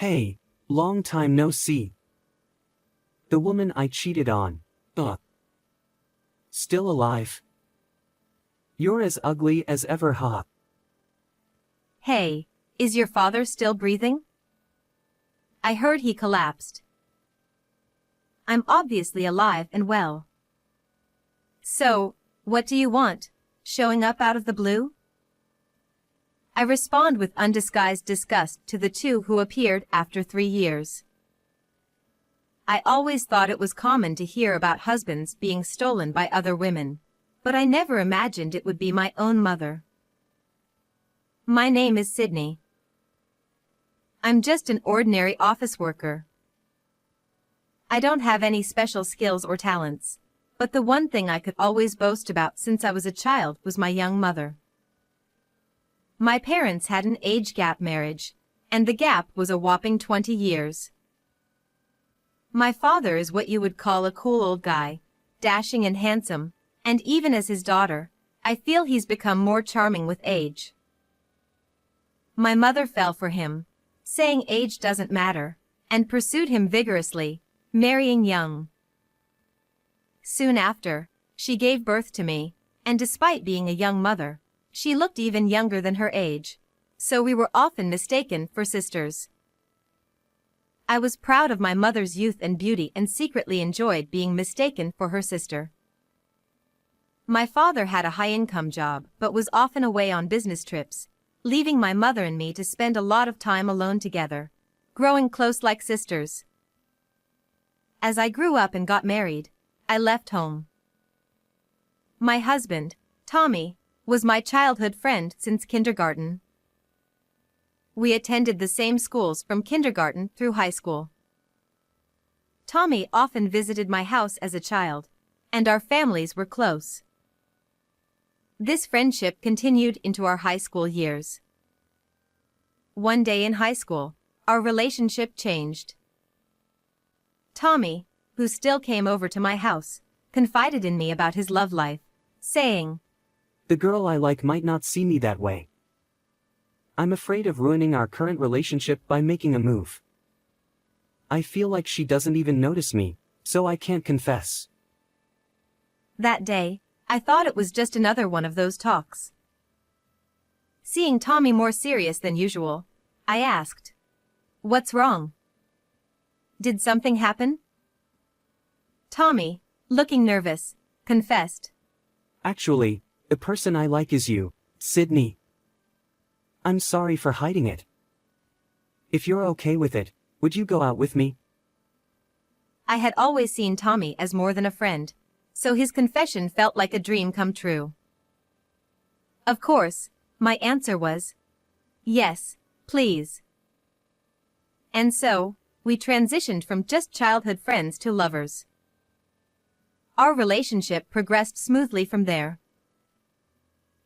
Hey, long time no see. The woman I cheated on. Still alive? You're as ugly as ever, ha. Hey, is your father still breathing? I heard he collapsed. I'm obviously alive and well. So, what do you want? Showing up out of the blue? I respond with undisguised disgust to the two who appeared after 3 years. I always thought it was common to hear about husbands being stolen by other women, but I never imagined it would be my own mother. My name is Sydney. I'm just an ordinary office worker. I don't have any special skills or talents, but the one thing I could always boast about since I was a child was my young mother. My parents had an age gap marriage, and the gap was a whopping 20 years. My father is what you would call a cool old guy, dashing and handsome, and even as his daughter, I feel he's become more charming with age. My mother fell for him, saying age doesn't matter, and pursued him vigorously, marrying young. Soon after, she gave birth to me, and despite being a young mother, she looked even younger than her age, so we were often mistaken for sisters. I was proud of my mother's youth and beauty and secretly enjoyed being mistaken for her sister. My father had a high-income job but was often away on business trips, leaving my mother and me to spend a lot of time alone together, growing close like sisters. As I grew up and got married, I left home. My husband, Tommy, was my childhood friend since kindergarten. We attended the same schools from kindergarten through high school. Tommy often visited my house as a child, and our families were close. This friendship continued into our high school years. One day in high school, our relationship changed. Tommy, who still came over to my house, confided in me about his love life, saying, "The girl I like might not see me that way. I'm afraid of ruining our current relationship by making a move. I feel like she doesn't even notice me, so I can't confess." That day, I thought it was just another one of those talks. Seeing Tommy more serious than usual, I asked, "What's wrong? Did something happen?" Tommy, looking nervous, confessed, "Actually, the person I like is you, Sydney. I'm sorry for hiding it. If you're okay with it, would you go out with me?" I had always seen Tommy as more than a friend, so his confession felt like a dream come true. Of course, my answer was, "Yes, please." And so, we transitioned from just childhood friends to lovers. Our relationship progressed smoothly from there.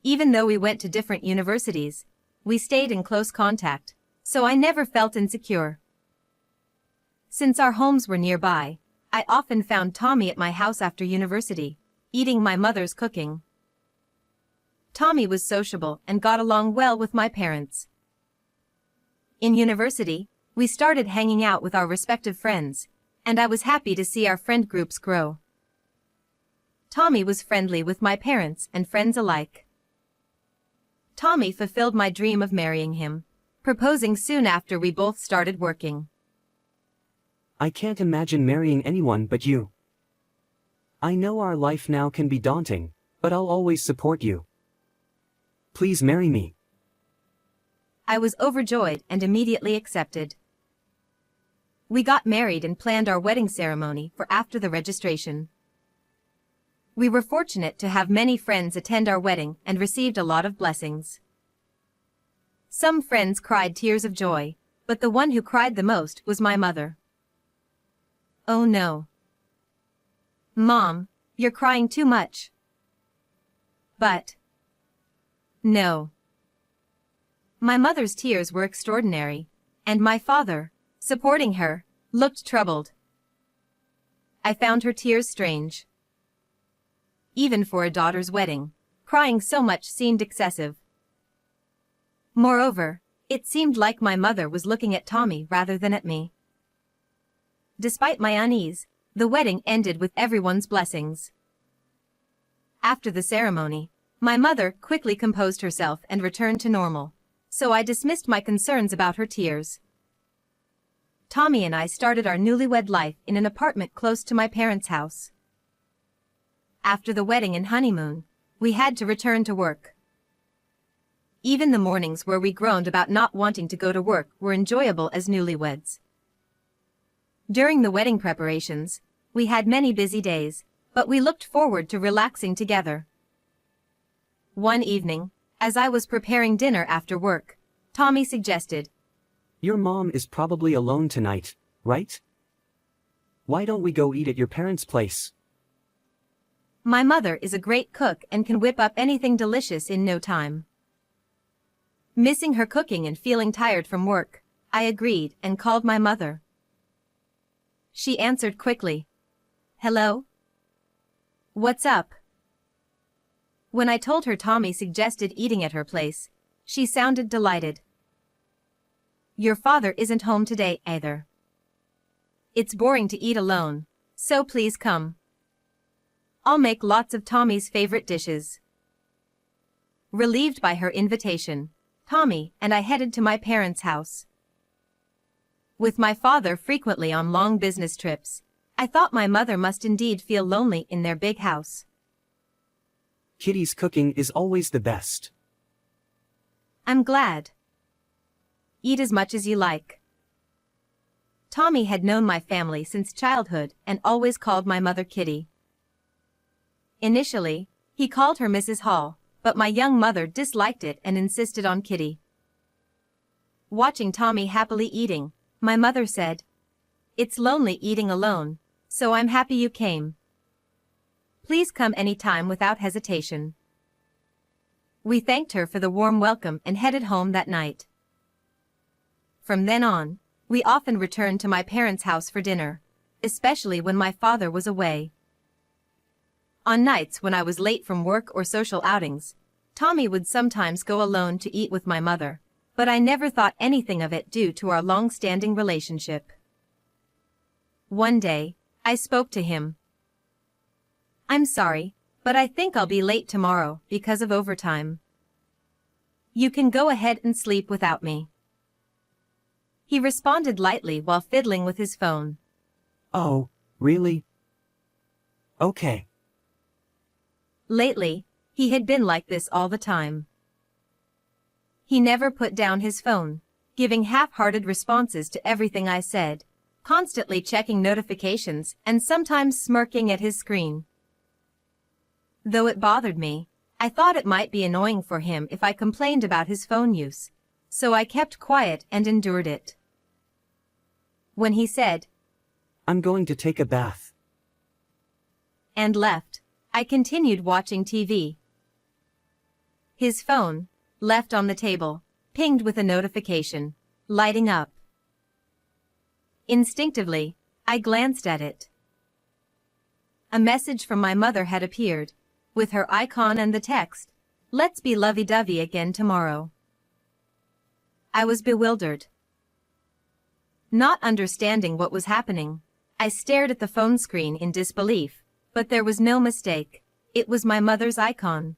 Even though we went to different universities, we stayed in close contact, so I never felt insecure. Since our homes were nearby, I often found Tommy at my house after university, eating my mother's cooking. Tommy was sociable and got along well with my parents. In university, we started hanging out with our respective friends, and I was happy to see our friend groups grow. Tommy was friendly with my parents and friends alike. Tommy fulfilled my dream of marrying him, proposing soon after we both started working. I can't imagine marrying anyone but you. I know our life now can be daunting, but I'll always support you. Please marry me." I was overjoyed and immediately accepted. We got married and planned our wedding ceremony for after the registration. We were fortunate to have many friends attend our wedding and received a lot of blessings. Some friends cried tears of joy, but the one who cried the most was my mother. "Oh no. Mom, you're crying too much." But no. My mother's tears were extraordinary, and my father, supporting her, looked troubled. I found her tears strange. Even for a daughter's wedding, crying so much seemed excessive. Moreover, It seemed like my mother was looking at Tommy rather than at me. Despite my unease, the wedding ended with everyone's blessings. After the ceremony, my mother quickly composed herself and returned to normal, so I dismissed my concerns about her tears. Tommy and I started our newlywed life in an apartment close to my parents' house. After the wedding and honeymoon, we had to return to work. Even the mornings where we groaned about not wanting to go to work were enjoyable as newlyweds. During the wedding preparations, we had many busy days, but we looked forward to relaxing together. One evening, as I was preparing dinner after work, Tommy suggested, Your mom is probably alone tonight, right? Why don't we go eat at your parents' place? My mother is a great cook and can whip up anything delicious in no time. Missing her cooking and feeling tired from work, I agreed and called my mother. She answered quickly. Hello? What's up? When I told her Tommy suggested eating at her place, she sounded delighted. Your father isn't home today either. It's boring to eat alone, so please come. I'll make lots of Tommy's favorite dishes. Relieved by her invitation, Tommy and I headed to my parents' house. With my father frequently on long business trips, I thought my mother must indeed feel lonely in their big house. Kitty's cooking is always the best. I'm glad. Eat as much as you like. Tommy had known my family since childhood and always called my mother Kitty. Initially, he called her Mrs. Hall, but my young mother disliked it and insisted on Kitty. Watching Tommy happily eating, my mother said, It's lonely eating alone, so I'm happy you came. Please come any time without hesitation. We thanked her for the warm welcome and headed home that night. From then on, we often returned to my parents' house for dinner, especially when my father was away. On nights when I was late from work or social outings, Tommy would sometimes go alone to eat with my mother, but I never thought anything of it due to our long-standing relationship. One day, I spoke to him. I'm sorry, but I think I'll be late tomorrow because of overtime. You can go ahead and sleep without me. He responded lightly while fiddling with his phone. Oh, really? Okay. Lately, he had been like this all the time. He never put down his phone, giving half-hearted responses to everything I said, constantly checking notifications and sometimes smirking at his screen. Though it bothered me, I thought it might be annoying for him if I complained about his phone use, so I kept quiet and endured it. When he said, I'm going to take a bath, and left, I continued watching TV. His phone, left on the table, pinged with a notification, lighting up. Instinctively, I glanced at it. A message from my mother had appeared, with her icon and the text, "Let's be lovey-dovey again tomorrow." I was bewildered. Not understanding what was happening, I stared at the phone screen in disbelief, but there was no mistake. It was my mother's icon.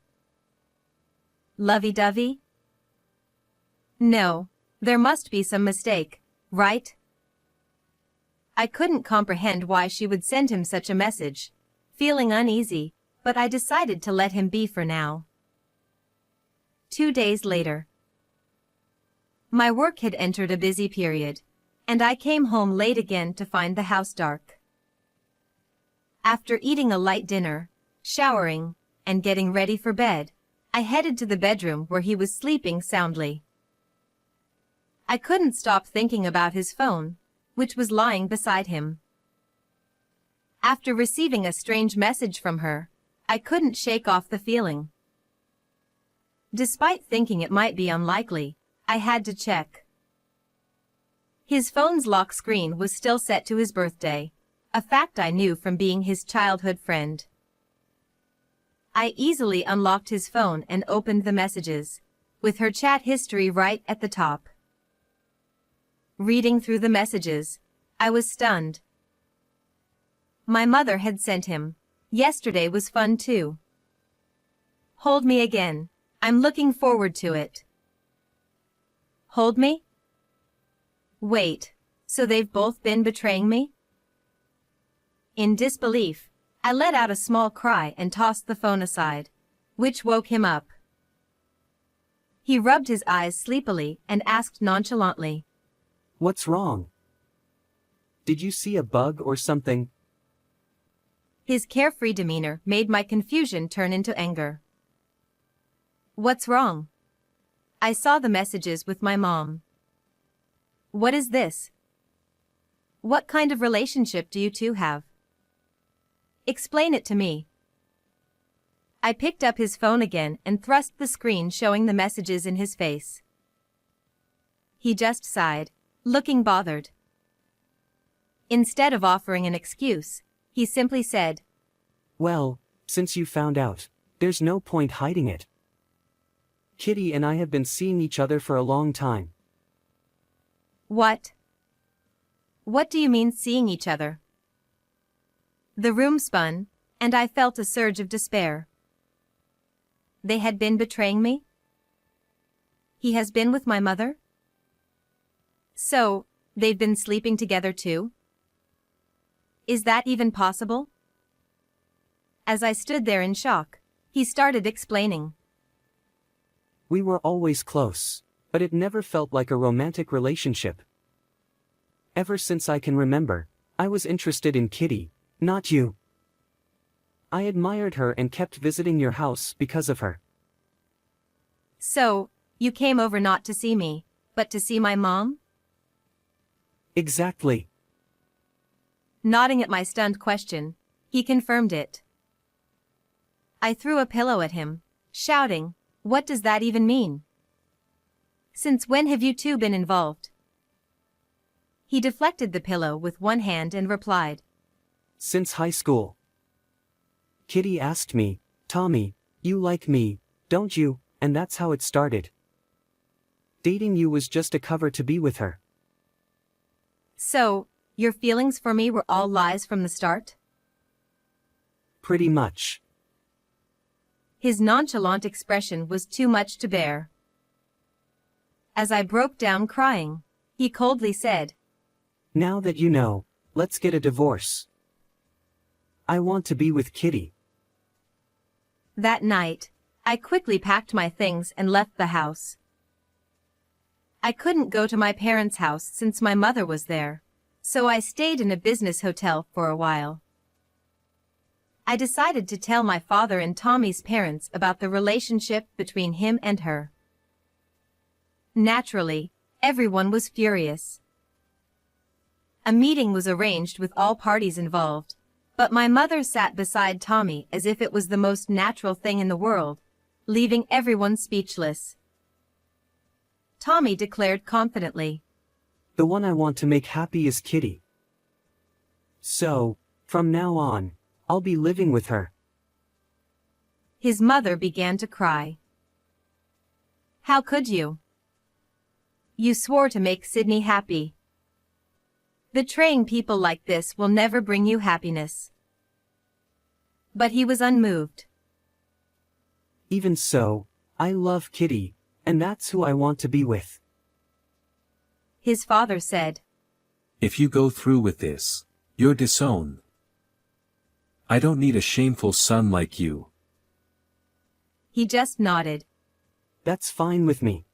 Lovey-dovey? No, there must be some mistake, right? I couldn't comprehend why she would send him such a message, feeling uneasy, but I decided to let him be for now. 2 days later. My work had entered a busy period, and I came home late again to find the house dark. After eating a light dinner, showering, and getting ready for bed, I headed to the bedroom where he was sleeping soundly. I couldn't stop thinking about his phone, which was lying beside him. After receiving a strange message from her, I couldn't shake off the feeling. Despite thinking it might be unlikely, I had to check. His phone's lock screen was still set to his birthday, a fact I knew from being his childhood friend. I easily unlocked his phone and opened the messages, with her chat history right at the top. Reading through the messages, I was stunned. My mother had sent him. Yesterday was fun too. Hold me again. I'm looking forward to it. Hold me? Wait, so they've both been betraying me? In disbelief, I let out a small cry and tossed the phone aside, which woke him up. He rubbed his eyes sleepily and asked nonchalantly, What's wrong? Did you see a bug or something? His carefree demeanor made my confusion turn into anger. What's wrong? I saw the messages with my mom. What is this? What kind of relationship do you two have? Explain it to me. I picked up his phone again and thrust the screen showing the messages in his face. He just sighed, looking bothered. Instead of offering an excuse, he simply said, Well, since you found out, there's no point hiding it. Kitty and I have been seeing each other for a long time. What? What do you mean seeing each other? The room spun, and I felt a surge of despair. They had been betraying me? He has been with my mother? So, they've been sleeping together too? Is that even possible? As I stood there in shock, he started explaining. We were always close, but it never felt like a romantic relationship. Ever since I can remember, I was interested in Kitty, not you. I admired her and kept visiting your house because of her. So, you came over not to see me, but to see my mom? Exactly. Nodding at my stunned question, he confirmed it. I threw a pillow at him, shouting, What does that even mean? Since when have you two been involved? He deflected the pillow with one hand and replied, Since high school. Kitty asked me, Tommy, you like me, don't you? And that's how it started. Dating you was just a cover to be with her. So, your feelings for me were all lies from the start? Pretty much. His nonchalant expression was too much to bear. As I broke down crying, he coldly said, Now that you know, let's get a divorce. I want to be with Kitty. That night, I quickly packed my things and left the house. I couldn't go to my parents' house since my mother was there, so I stayed in a business hotel for a while. I decided to tell my father and Tommy's parents about the relationship between him and her. Naturally, everyone was furious. A meeting was arranged with all parties involved, but my mother sat beside Tommy as if it was the most natural thing in the world, leaving everyone speechless. Tommy declared confidently, The one I want to make happy is Kitty. So, from now on, I'll be living with her. His mother began to cry. How could you? You swore to make Sydney happy. Betraying people like this will never bring you happiness. But he was unmoved. Even so, I love Kitty, and that's who I want to be with. His father said, If you go through with this, you're disowned. I don't need a shameful son like you. He just nodded. That's fine with me.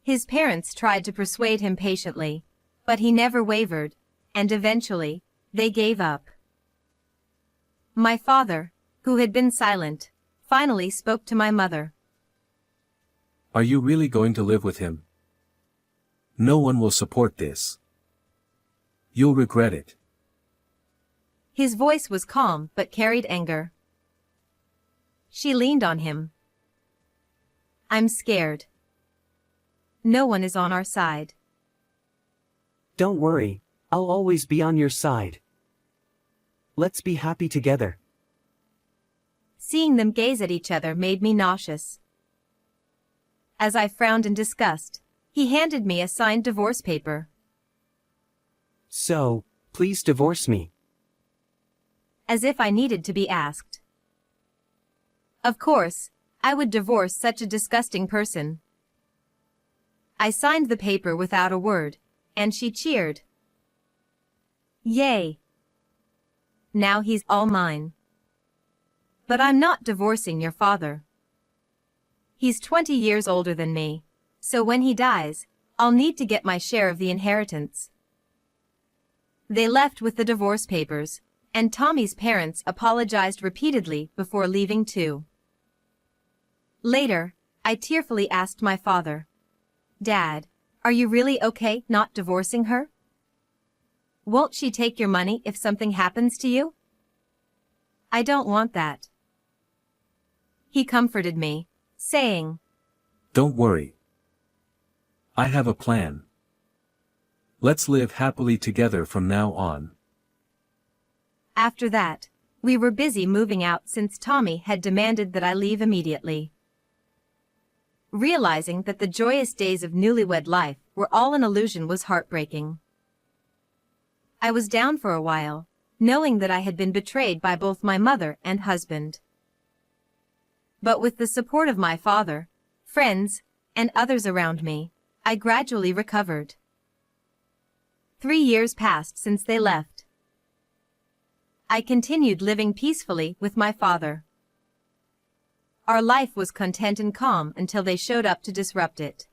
His parents tried to persuade him patiently, but he never wavered, and eventually, they gave up. My father, who had been silent, finally spoke to my mother. Are you really going to live with him? No one will support this. You'll regret it. His voice was calm but carried anger. She leaned on him. I'm scared. No one is on our side. Don't worry, I'll always be on your side. Let's be happy together. Seeing them gaze at each other made me nauseous. As I frowned in disgust, He handed me a signed divorce paper. So, please divorce me. As if I needed to be asked. Of course, I would divorce such a disgusting person. I signed the paper without a word, and she cheered. Yay! Now he's all mine. But I'm not divorcing your father. He's 20 years older than me, so when he dies, I'll need to get my share of the inheritance. They left with the divorce papers, and Tommy's parents apologized repeatedly before leaving too. Later, I tearfully asked my father, "Dad, are you really okay not divorcing her? Won't she take your money if something happens to you?" "I don't want that." He comforted me, saying, Don't worry. I have a plan. Let's live happily together from now on. After that, we were busy moving out since Tommy had demanded that I leave immediately. Realizing that the joyous days of newlywed life were all an illusion was heartbreaking. I was down for a while, knowing that I had been betrayed by both my mother and husband. But with the support of my father, friends, and others around me, I gradually recovered. 3 years passed since they left. I continued living peacefully with my father. Our life was content and calm until they showed up to disrupt it.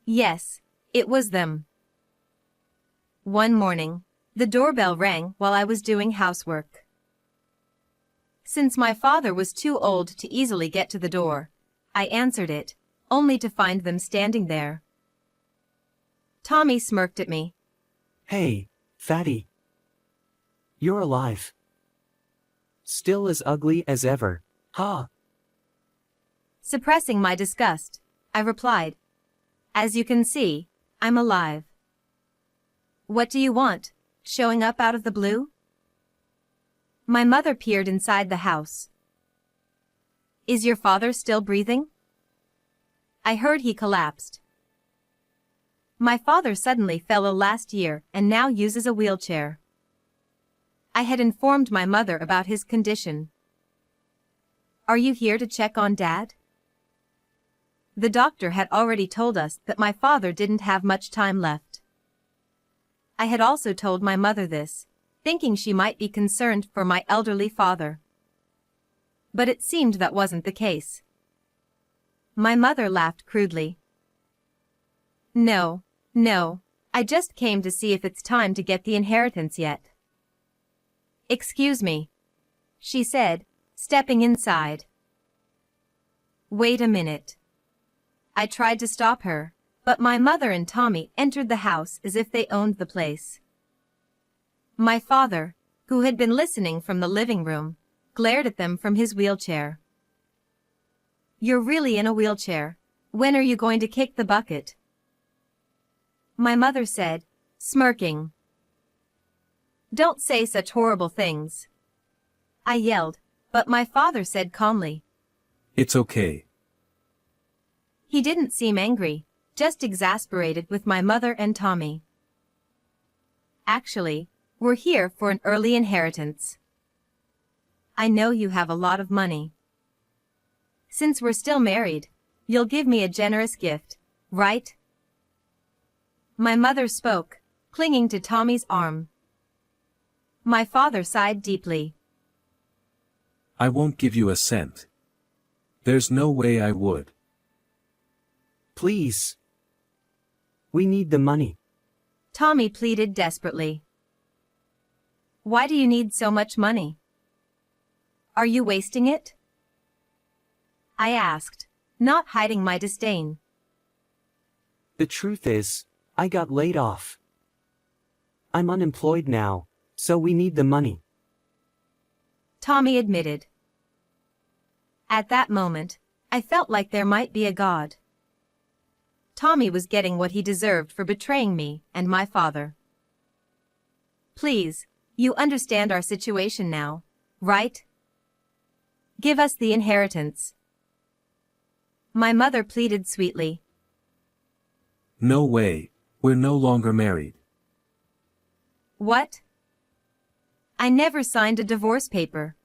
Yes, it was them. One morning, the doorbell rang while I was doing housework. Since my father was too old to easily get to the door, I answered it, only to find them standing there. Tommy smirked at me. Hey, fatty. You're alive. Still as ugly as ever, huh? Suppressing my disgust, I replied, "As you can see, I'm alive." "What do you want, showing up out of the blue?" My mother peered inside the house. "Is your father still breathing?" I heard he collapsed. My father suddenly fell ill last year and now uses a wheelchair. I had informed my mother about his condition. "Are you here to check on Dad?" The doctor had already told us that my father didn't have much time left. I had also told my mother this, thinking she might be concerned for my elderly father. But it seemed that wasn't the case. My mother laughed crudely. No, I just came to see if it's time to get the inheritance yet." "Excuse me," she said, stepping inside. "Wait a minute." I tried to stop her, but my mother and Tommy entered the house as if they owned the place. My father, who had been listening from the living room, glared at them from his wheelchair. "You're really in a wheelchair. When are you going to kick the bucket?" My mother said, smirking. "Don't say such horrible things." I yelled, but my father said calmly, It's okay. He didn't seem angry, just exasperated with my mother and Tommy. "Actually, we're here for an early inheritance. I know you have a lot of money. Since we're still married, you'll give me a generous gift, right?" My mother spoke, clinging to Tommy's arm. My father sighed deeply. I won't give you a cent. There's no way I would. Please. We need the money. Tommy pleaded desperately. "Why do you need so much money? Are you wasting it?" I asked, not hiding my disdain. The truth is, I got laid off. I'm unemployed now, so we need the money. Tommy admitted. At that moment, I felt like there might be a God. Tommy was getting what he deserved for betraying me and my father. "Please, you understand our situation now, right? Give us the inheritance." My mother pleaded sweetly. No way, we're no longer married. What? I never signed a divorce paper.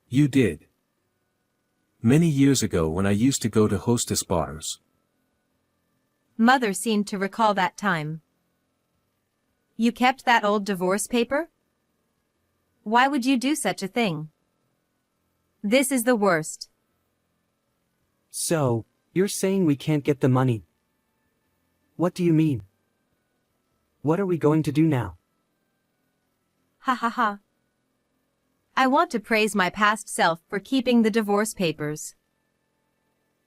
You did. Many years ago when I used to go to hostess bars. Mother seemed to recall that time. You kept that old divorce paper? Why would you do such a thing? This is the worst. So, you're saying we can't get the money? What do you mean? What are we going to do now? Ha ha ha. I want to praise my past self for keeping the divorce papers.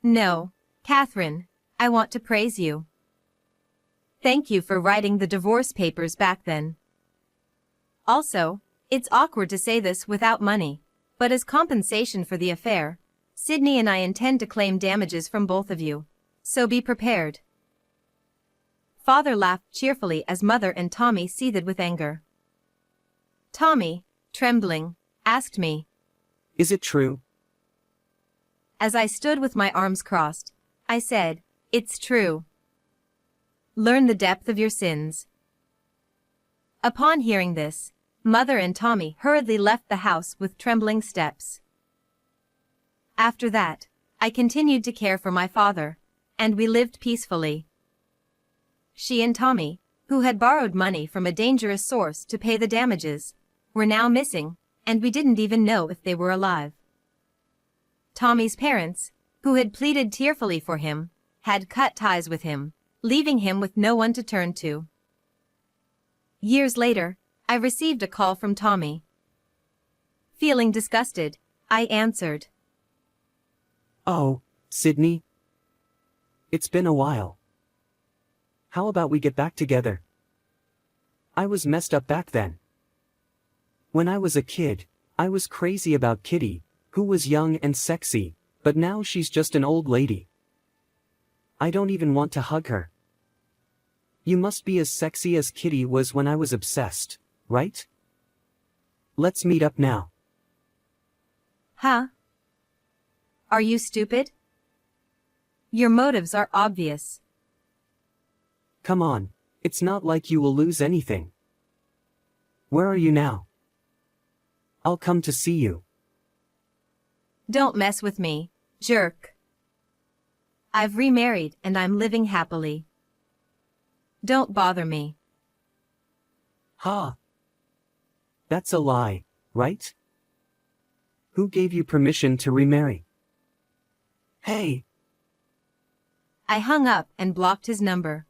No, Catherine, I want to praise you. Thank you for writing the divorce papers back then. Also, it's awkward to say this without money, but as compensation for the affair, Sydney and I intend to claim damages from both of you, so be prepared. Father laughed cheerfully as Mother and Tommy seethed with anger. Tommy, trembling, asked me, Is it true? as I stood with my arms crossed, I said, it's true. Learn the depth of your sins. Upon hearing this, Mother and Tommy hurriedly left the house with trembling steps. After that, I continued to care for my father, and we lived peacefully. She and Tommy, who had borrowed money from a dangerous source to pay the damages, were now missing, and we didn't even know if they were alive. Tommy's parents, who had pleaded tearfully for him, had cut ties with him, leaving him with no one to turn to. Years later, I received a call from Tommy. Feeling disgusted, I answered. Oh, Sydney? It's been a while. How about we get back together? I was messed up back then. When I was a kid, I was crazy about Kitty, who was young and sexy, but now she's just an old lady. I don't even want to hug her. You must be as sexy as Kitty was when I was obsessed, right? Let's meet up now. Huh? Are you stupid? Your motives are obvious. Come on, it's not like you will lose anything. Where are you now? I'll come to see you. Don't mess with me, jerk. I've remarried and I'm living happily. Don't bother me. Ha! That's a lie, right? Who gave you permission to remarry? Hey! I hung up and blocked his number.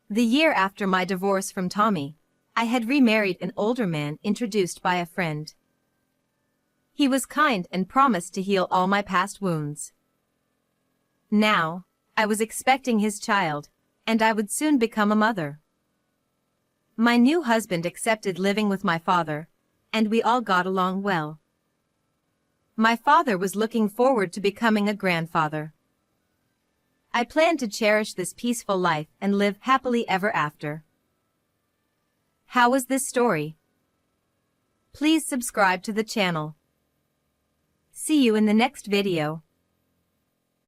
The year after my divorce from Tommy, I had remarried an older man introduced by a friend. He was kind and promised to heal all my past wounds. Now, I was expecting his child, and I would soon become a mother. My new husband accepted living with my father, and we all got along well. My father was looking forward to becoming a grandfather. I planned to cherish this peaceful life and live happily ever after. How was this story? Please subscribe to the channel. See you in the next video.